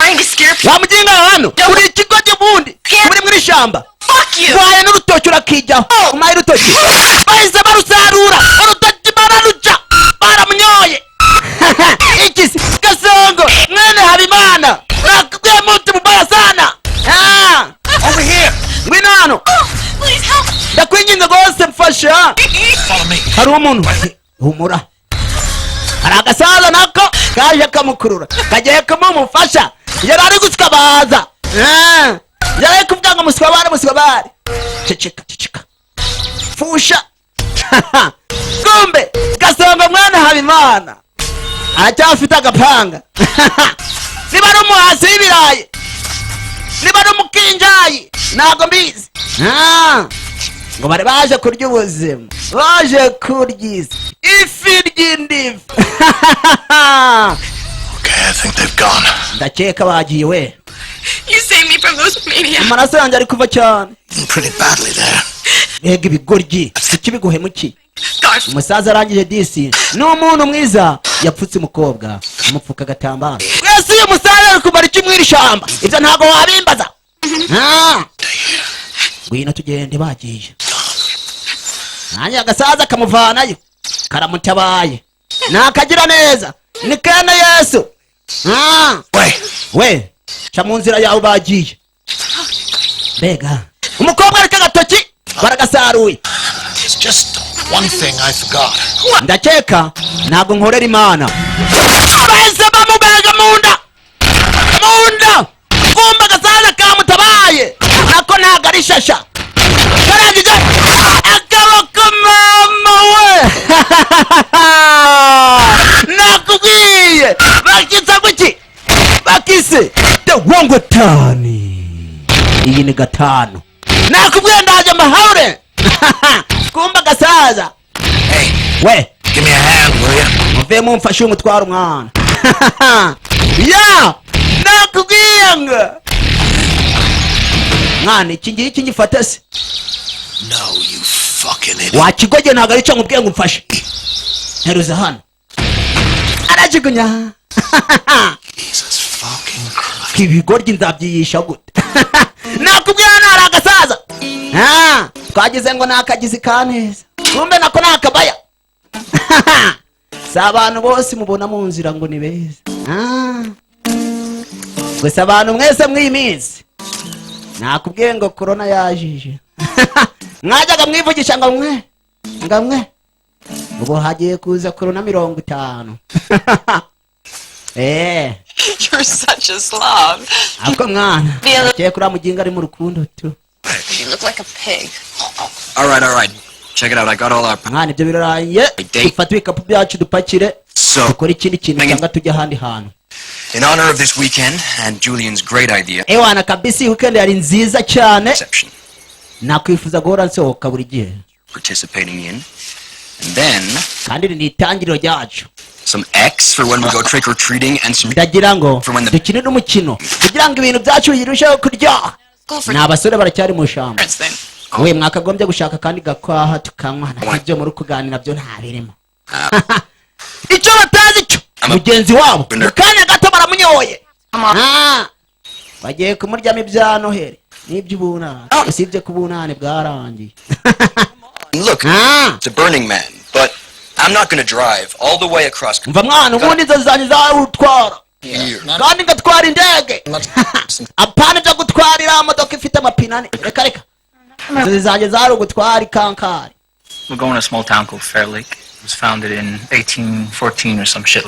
trying to scare people. Wamujinga hano uri ikigo cy'ubundi uri muri shamba. Fuck you. Waye n'urutoki urakijyaho umaye urutoki bahise barusarura urutoki bararuca baramunyoye. Ikisi Gasongo mwene Habimana nakubwiye muti mubaya sana. Over here. Ngwino hano. Please help. Ndakwinginze rwose mfasha. Follow me. Hari umuntu humura. Hari agasaza nako kaje kamukurura kagiye kumumufasha yari ari gusika baza. Yari kuvuga ngo muswabare. Ceceka. Fusha. Kumbe Gasongo mwana Habimana aracyafite agapanga. Niba ari umuhasi w'ibirayi, niba ari umukinjayi ntago mbizi. Ngo bari baje kurya ubuzima, baje kurya ifi ry'indivu. Okay, I think they've gone. Ndakeka bagiye we. You saved me from those maniacs. Amaraso yanjye ari kuva cyane. Pretty badly there. Mbega ibigoryi iki biguhemukiye. Gosh. Umusaza arangije disi n'umuntu mwiza yapfutse umukobwa amupfuka agatambaro. Wese uyu musaza ari kumara iki mwiri shamba ibyo ntago wabimbaza. Ngwino tugende bagiye. Nanjye agasaza kamuvanayo karamutabaye nakagira neza ni kene Yesu. We ca mu nzira yawe bagiye. Mbega umukobwa ariko agatoki baragasaruye. It's just one thing I forgot. Ndakeka ntago nkorera Imana. Bahise bamubega munda kumba agasaza kamutabaye nako ntago ari shasha. Karangije akaboko mama we. Nakubwiye bakitsa kuki bakise the wongo tani. Iyi ni gatanu nakubwiye ndaje mahaure. Kumba gasaza. Hey, We give me a hand, will you? muve mumfashe umutwara umwana. Ya nakubwiye ngo mwana iki ngiki ngifata se. No, you fucking idiot. Wakigoge ntago ari cyo nkubwiye ngo mfashe. Heruza hano. Arajugunya. Jesus fucking Christ. Ibigoryi nzabyiyisha gute. Nakubwiye nara agasaza. Twagize ngo nakagize kaneza. Kumbe nako nakabaya. Sabantu bose mubona mu nzira ngo ni beza. Gusa abantu mwese mwiminsi. Nakubwiye ngo corona yajije. Mwajyaga mwivugisha ngo mwe. Ubu hagiye kuza corona 50. You're such a slob. Ako mwana. Cye kuri amuginga ari mu rukundo tu. You look like a pig. All right. Check it out. I got all our... Mwana ibyo birarangiye. Dufate ibikapu byacu dupakire. So, Dukora ikindi kintu cyangwa tujya ahandi hantu. in honor of this weekend and Julian's great idea... Ewana kabisi weekend yari nziza cyane. ...exception. Nakwifuza guhora nsohoka buri gihe. Participating in. And then... Kandi ni itangiriro ryacu. Some X for when we go trick-or-treating and some... Ndagira ngo dukinire umukino kugira ngo ibintu byacu birusheho kuryoha. N'abasore baracyari mu shamba. We mwakagombye gushaka kandi gakwaha tukanywa nabyo muri kuganira byo nta birimo. Icyo batazi cyo mugenzi wabo mukanya gato baramunyoye. Bagiye kumuryamo ibya Noheli n'iby'ubunani. Usibye kubunani bwarangiye. Look, it's a Burning Man, but I'm not going to drive all the way across... Mva mwana ubundi zazanye za utwara. Kandi ngatwara indege. Apana byo gutwarira modoka ifite amapinane. Reka. Zizanye za gutwara kankari. We're going to a small town called Fair Lake. It was founded in 1814 or some shit.